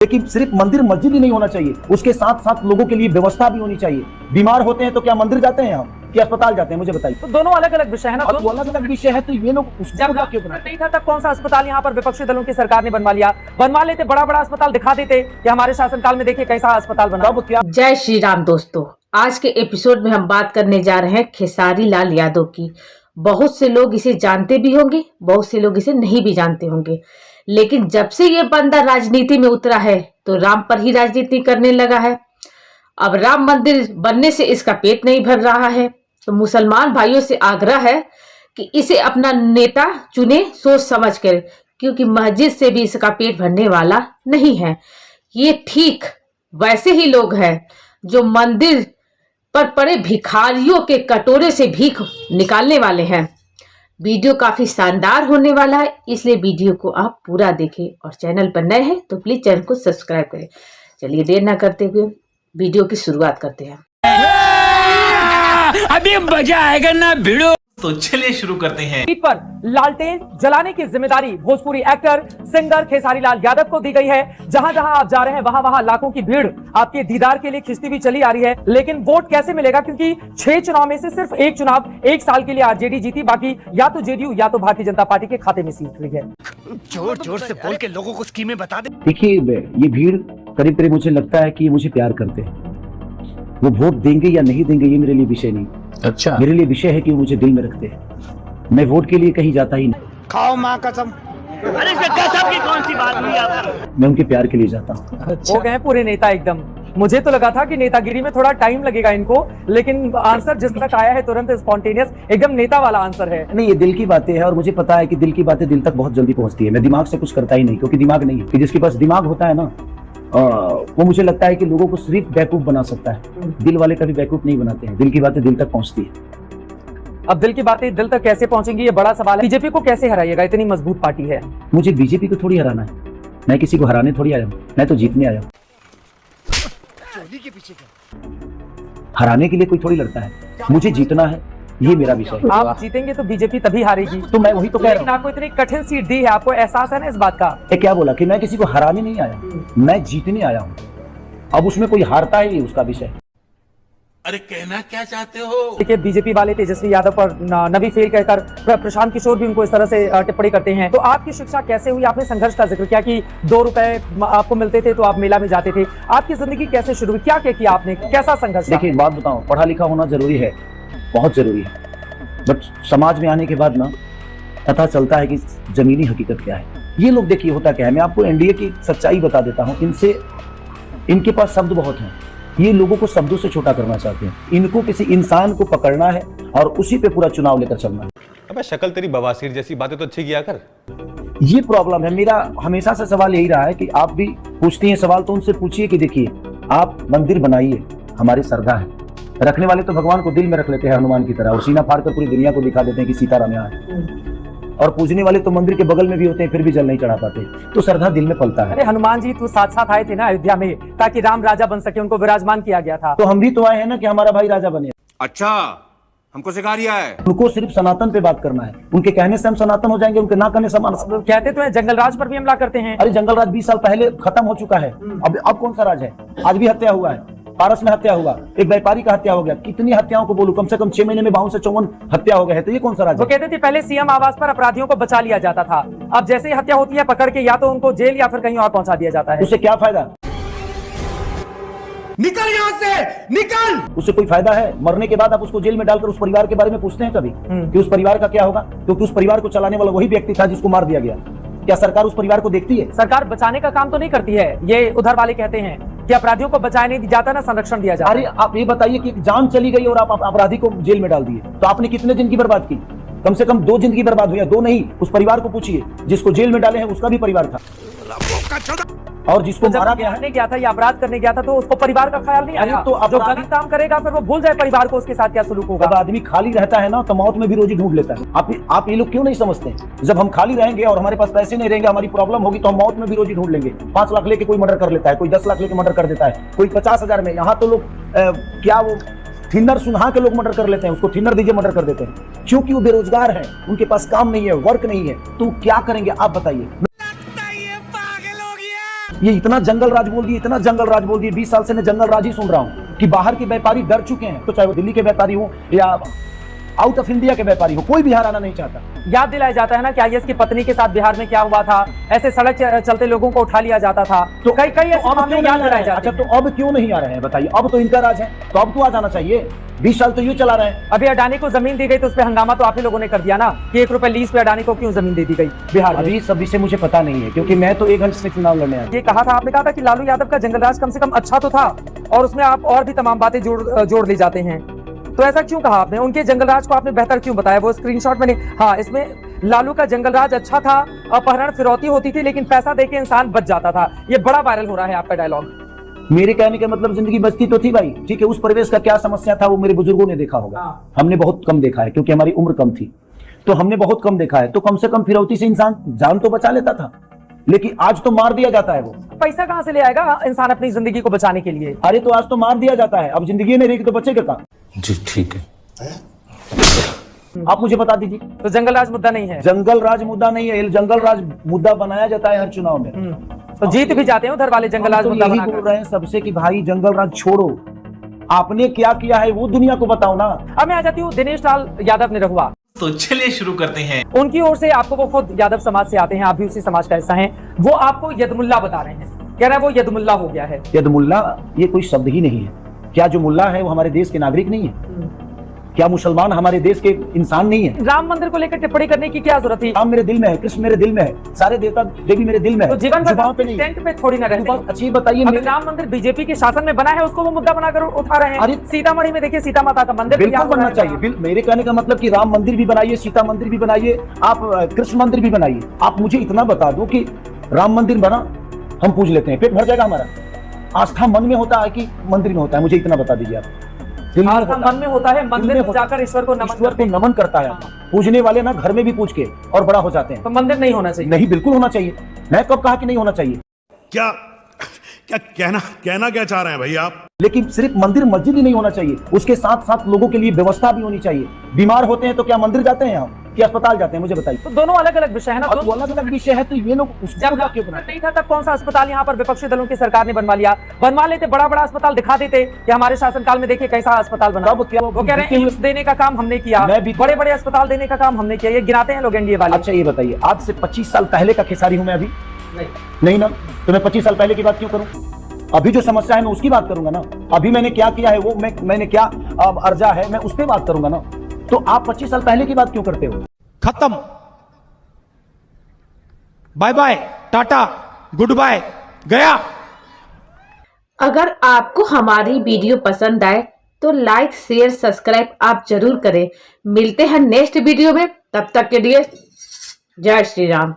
लेकिन सिर्फ मंदिर मस्जिद ही नहीं होना चाहिए, उसके साथ साथ लोगों के लिए व्यवस्था भी होनी चाहिए। बीमार होते हैं तो क्या मंदिर जाते हैं हम, क्या अस्पताल जाते हैं, मुझे बताइए। तो दोनों अलग अलग विषय है ना, तो अलग अलग विषय है, तो ये लोग जब क्यों बनाते नहीं था तब कौन सा अस्पताल यहाँ पर विपक्षी दलों की सरकार ने बनवा लिया? बनवा लेते, बड़ा बड़ा अस्पताल दिखा देते कि हमारे शासनकाल में देखिए कैसा अस्पताल बना। अब क्या। जय श्री राम दोस्तों, आज के एपिसोड में हम बात करने जा रहे हैं खेसारी लाल यादव की। बहुत से लोग इसे जानते भी होंगे, बहुत से लोग इसे नहीं भी जानते होंगे, लेकिन जब से ये बंदा राजनीति में उतरा है तो राम पर ही राजनीति करने लगा है। अब राम मंदिर बनने से इसका पेट नहीं भर रहा है, तो मुसलमान भाइयों से आग्रह है कि इसे अपना नेता चुने सोच समझ कर, क्योंकि मस्जिद से भी इसका पेट भरने वाला नहीं है। ये ठीक वैसे ही लोग हैं जो मंदिर पर पड़े भिखारियों के कटोरे से भीख निकालने वाले हैं। वीडियो काफी शानदार होने वाला है, इसलिए वीडियो को आप पूरा देखें और चैनल पर नए हैं तो प्लीज चैनल को सब्सक्राइब करें। चलिए देर ना करते हुए वीडियो की शुरुआत करते हैं। अभी मजा आएगा ना भिड़ो। तो चलिए शुरू करते हैं। सीट पर लालटेन जलाने की जिम्मेदारी भोजपुरी एक्टर सिंगर खेसारी लाल यादव को दी गई है। जहां जहां आप जा रहे हैं वहां वहां लाखों की भीड़ आपके दीदार के लिए खिंचती हुई चली आ रही है। लेकिन वोट कैसे मिलेगा, क्योंकि 6 चुनाव में से सिर्फ एक चुनाव 1 साल के लिए आरजेडी जीती, बाकी या तो जेडीयू या तो भारतीय जनता पार्टी के खाते में सीट हुई है। जोर जोर से बोल के लोगों को स्कीमें बता दे। देखिए, ये भीड़ करीब करीब मुझे लगता है कि ये मुझे प्यार करते हैं। वो वोट देंगे या नहीं देंगे ये मेरे लिए विषय नहीं। अच्छा, मेरे लिए विषय है कि वो मुझे दिल में रखते हैं। मैं वोट के लिए कहीं जाता ही नहीं। खाओ माँ कसम। अरे कसम की कौन सी बात हुई आप? मैं उनके प्यार के लिए जाता हूँ। अच्छा। हो गए हैं पूरे नेता एकदम। मुझे तो लगा था कि नेतागिरी में थोड़ा टाइम लगेगा इनको, लेकिन आंसर जिस तक आया है तुरंत स्पॉन्टेनियस, एकदम नेता वाला आंसर है। नहीं, ये दिल की बातें हैं और मुझे पता है कि दिल की बातें दिल तक बहुत जल्दी पहुंचती है। मैं दिमाग से कुछ करता ही नहीं, क्योंकि दिमाग नहीं है। कि जिसके पास दिमाग होता है ना, वो मुझे लगता है कि लोगों को सिर्फ बेवकूफ बना सकता है। दिल वाले कभी बेवकूफ नहीं बनाते हैं। दिल की बातें दिल तक पहुंचती है। अब दिल की बातें दिल तक कैसे पहुंचेंगी, ये बड़ा सवाल है। बीजेपी को कैसे हराइएगा, इतनी मजबूत पार्टी है। मुझे बीजेपी को थोड़ी हराना है। मैं किसी को हराने थोड़ी आया हूँ, मैं तो जीतने आया हूँ। हराने के लिए कोई थोड़ी लड़ता है, मुझे जीतना है, ये मेरा विषय है। आप जीतेंगे तो बीजेपी तभी हारेगी। तो मैं वही तो कह रहा लेकिन आपको इतनी कठिन सीट दी है, आपको एहसास है ना इस बात का। हूँ। क्या बोला कि मैं किसी को हराने नहीं आया, मैं जीतने आया हूँ। अब उसमें कोई हारता है ये उसका विषय है। अरे कहना क्या चाहते हो? देखिए, बीजेपी वाले तेजस्वी यादव पर नबी फेल कहकर प्रशांत किशोर भी उनको इस तरह से टिप्पणी करते हैं। तो आपकी शिक्षा कैसे हुई? आपने संघर्ष का जिक्र किया कि 2 रुपए आपको मिलते थे तो आप मेला में जाते थे। आपकी जिंदगी कैसे शुरू हुई, क्या क्या किया आपने, कैसा संघर्ष? देखिए, एक बात बताऊं, पढ़ा लिखा होना जरूरी है, बहुत जरूरी है, बट समाज में आने के बाद ना पता चलता है कि जमीनी हकीकत क्या है। ये लोग देखिए होता क्या है, मैं आपको एनडीए की सच्चाई बता देता हूँ। इनके पास शब्द बहुत हैं, ये लोगों को शब्दों से छोटा करना चाहते हैं। इनको किसी इंसान को पकड़ना है और उसी पे पूरा चुनाव लेकर चलना है। अबे शक्ल तेरी बवासीर जैसी बातें तो अच्छी किया कर। ये प्रॉब्लम है मेरा। हमेशा से सवाल यही रहा है कि आप भी पूछती हैं सवाल तो उनसे पूछिए कि देखिए, आप मंदिर बनाइए, हमारी श्रद्धा है। रखने वाले तो भगवान को दिल में रख लेते हैं हनुमान की तरह, और सीना फाड़ कर पूरी दुनिया को दिखा देते हैं कि सीताराम यहाँ है। और पूजने वाले तो मंदिर के बगल में भी होते हैं, फिर भी जल नहीं चढ़ा पाते। तो श्रद्धा दिल में पलता है। अरे हनुमान जी तो साथ साथ आए थे ना अयोध्या में, ताकि राम राजा बन सके, उनको विराजमान किया गया था। तो हम भी तो आए हैं ना कि हमारा भाई राजा बने। अच्छा, हमको सिखा रिया है। उनको सिर्फ सनातन पे बात करना है। उनके कहने से हम सनातन हो जाएंगे, उनके ना कहने से हम कहते तो है जंगल राज पर भी हमला करते हैं। अरे जंगल राज 20 साल पहले खत्म हो चुका है। अब कौन सा राज है? आज भी हत्या हुआ है, पारस में हत्या हुआ, एक व्यापारी का हत्या हो गया। कितनी हत्याओं को बोलूं, कम से कम 6 महीने में 52 से 54 हत्या हो गए हैं। तो ये कौन सा राज वो है? कहते थे पहले सीएम आवास पर अपराधियों को बचा लिया जाता था, अब जैसे ही हत्या होती है पकड़ के या तो उनको जेल या फिर कहीं और पहुंचा दिया जाता है। उससे क्या फायदा? निकल यहाँ से, निकल। उससे कोई फायदा है? मरने के बाद आप उसको जेल में डालकर उस परिवार के बारे में पूछते हैं कभी कि उस परिवार का क्या होगा? क्योंकि उस परिवार को चलाने वाला वही व्यक्ति था जिसको मार दिया गया। क्या सरकार उस परिवार को देखती है? सरकार बचाने का काम तो नहीं करती है। ये उधर वाले कहते हैं कि अपराधियों को बचाया नहीं जाता ना, संरक्षण दिया जाता। अरे आप ये बताइए कि जान चली गई और आप अपराधी को जेल में डाल दिए, तो आपने कितने जिंदगी बर्बाद की? कम से कम 2 जिंदगी बर्बाद हुई, 2 नहीं। उस परिवार को पूछिए, जिसको जेल में डाले हैं उसका भी परिवार था, और जिसको मारा गया है गया था या अपराध करने गया था तो उसको परिवार का ख्याल नहीं आया। तो जो गलत काम करेगा फिर वो भूल जाए परिवार को, उसके साथ क्या सलूक होगा। जब आदमी खाली रहता है ना तो मौत में भी रोजी ढूंढ लेता है। आप ये लोग क्यों नहीं समझते? जब हम खाली रहेंगे और हमारे पास पैसे नहीं रहेंगे, हमारी प्रॉब्लम होगी, तो हम मौत में भी रोजी ढूंढ लेंगे। 5 लाख लेके कोई मर्डर कर लेता है, कोई 10 लाख लेके मर्डर कर देता है, कोई 50,000 में। यहाँ तो लोग क्या वो थिनर सुनहा के लोग मर्डर कर लेते हैं, उसको थिनर दीजिए मर्डर कर देते हैं, क्योंकि वो बेरोजगार हैं, उनके पास काम नहीं है, वर्क नहीं है। तो क्या करेंगे आप बताइए? ये इतना जंगल राज बोल दिए, इतना जंगल राज बोल दिए। 20 साल से मैं जंगल राज ही सुन रहा हूँ कि बाहर के व्यापारी डर चुके हैं, तो चाहे वो दिल्ली के व्यापारी हो या आउट ऑफ इंडिया के व्यापारी हो, कोई बिहार आना नहीं चाहता। याद दिलाया जाता है ना कि आईएएस की पत्नी के साथ बिहार में क्या हुआ था, ऐसे सड़क चलते लोगों को उठा लिया जाता था, तो कई ऐसे मामले याद दिलाए जाते हैं। अच्छा, तो अब क्यों नहीं आ रहे हैं बताइए? अब तो इनका राज है, तो अब तो आ जाना चाहिए। 20 साल तो ये चला रहे हैं। अभी अडानी को जमीन दी गई तो उस पर हंगामा तो आप ही लोगों ने कर दिया ना कि 1 रुपए लीज पे अडानी को क्यों जमीन दे दी गई बिहार में? अभी सब विषय मुझे पता नहीं है, क्योंकि मैं तो 1 घंटे से चुनाव लड़ने आया। ये कहा था, आपने कहा था कि लालू यादव का जंगल राज कम से कम अच्छा तो था, और उसमें आप और भी तमाम बातें जोड़ ली जाते हैं, तो ऐसा क्यों कहा आपने? उनके जंगल राज को आपने बेहतर क्यों बताया? वो स्क्रीनशॉट मैंने, हाँ, इसमें लालू का जंगल राज अच्छा था, अपहरण फिरौती होती थी, लेकिन पैसा देके इंसान बच जाता था। ये बड़ा वायरल हो रहा है आपका डायलॉग। मेरे कहने का मतलब जिंदगी बचती तो थी भाई, ठीक है। उस परिवेश का क्या समस्या था वो मेरे बुजुर्गों ने देखा होगा, हमने बहुत कम देखा है, क्योंकि हमारी उम्र कम थी, तो हमने बहुत कम देखा है। तो कम से कम फिरौती से इंसान जान तो बचा लेता था, लेकिन आज तो मार दिया जाता है। वो पैसा कहाँ से ले आएगा इंसान अपनी जिंदगी को बचाने के लिए? अरे तो आज तो मार दिया जाता है, अब जिंदगी नहीं रहेगी तो बचेगा कहाँ? जी ठीक है। आप मुझे बता दीजिए। तो जंगल राज मुद्दा नहीं है? जंगल राज मुद्दा नहीं है, जंगल राज मुद्दा बनाया जाता है हर चुनाव में। तो जीत भी जाते हैं उधर वाले जंगल राज तो मुद्दा यही बनाकर। बोल रहे हैं सबसे कि भाई जंगल राज छोड़ो, आपने क्या किया है वो दुनिया को बताओ ना। अब मैं आ जाती हूँ दिनेश लाल यादव निरहुआ। तो चलिए शुरू करते हैं। उनकी ओर से आपको, वो खुद यादव समाज से आते हैं, आप भी उसी समाज का हिस्सा हैं, वो आपको यदमुल्ला बता रहे हैं, कह रहे हैं वो यदमुल्ला हो गया है। यदमुल्ला ये कोई शब्द ही नहीं है। क्या जो मुल्ला है वो हमारे देश के नागरिक नहीं है? क्या मुसलमान हमारे देश के इंसान नहीं है? राम मंदिर को लेकर टिप्पणी करने की क्या जरूरत थी? राम मेरे दिल में है, कृष्ण मेरे दिल में है, सारे देवता देवी मेरे दिल में है, तो जीवन जुबान पे नहीं। टेंट पे थोड़ी ना रहते। अच्छी बताइए। अगर राम मंदिर बीजेपी के शासन में बना है, उसको वो मुद्दा बनाकर उठा रहे हैं। अरे सीतामढ़ी में देखिए, सीता माता का मंदिर बिल्कुल बनना चाहिए। मेरे कहने का मतलब कि राम मंदिर भी बनाइए, सीता मंदिर भी बनाइए, आप कृष्ण मंदिर भी बनाइए। आप मुझे इतना बता दो कि राम मंदिर बना, हम पूज लेते हैं, पेट भर जाएगा हमारा। आस्था मन में होता है कि मंदिर में होता है? मुझे इतना बता दीजिए आप। आस्था मन में होता है, मंदिर में जाकर ईश्वर को नमन करता है। पूजने वाले ना घर में भी पूछ के और बड़ा हो जाते हैं। तो मंदिर नहीं होना चाहिए? नहीं, बिल्कुल होना चाहिए। मैं कब कहा कि नहीं होना चाहिए? क्या क्या कहना क्या चाह रहे हैं भाई आप? लेकिन सिर्फ मंदिर मस्जिद ही नहीं होना चाहिए, उसके साथ साथ लोगों के लिए व्यवस्था भी होनी चाहिए। बीमार होते हैं तो क्या मंदिर जाते हैं हम, कि अस्पताल जाते हैं? मुझे बताइए। तो दोनों अलग अलग विषय है ना। तो अलग अलग विषय है, तो ये लोग जब नहीं था तब कौन सा अस्पताल यहाँ पर विपक्षी दलों की सरकार ने बनवा लिया? बनवा लेते, बड़ा बड़ा अस्पताल दिखा देते कि हमारे शासनकाल में देखिए कैसा अस्पताल बना। वो कह रहे हैं एम्स देने का काम हमने किया, बड़े बड़े अस्पताल देने का काम हमने किया, ये गिनाते हैं लोग एनडीए वाले। अच्छा ये बताइए, आज से 25 साल पहले का खेसारी हूं मैं अभी? नहीं ना, तो मैं 25 साल पहले की बात क्यों करूं? अभी जो समस्या है मैं उसकी बात करूंगा ना। अभी मैंने क्या किया है वो मैंने क्या अर्जा है मैं उस पर बात करूंगा ना। तो आप 25 साल पहले की बात क्यों करते हो? खत्म, बाय बाय, टाटा, गुड बाय, गया। अगर आपको हमारी वीडियो पसंद आए तो लाइक शेयर सब्सक्राइब आप जरूर करें। मिलते हैं नेक्स्ट वीडियो में, तब तक के लिए जय श्री राम।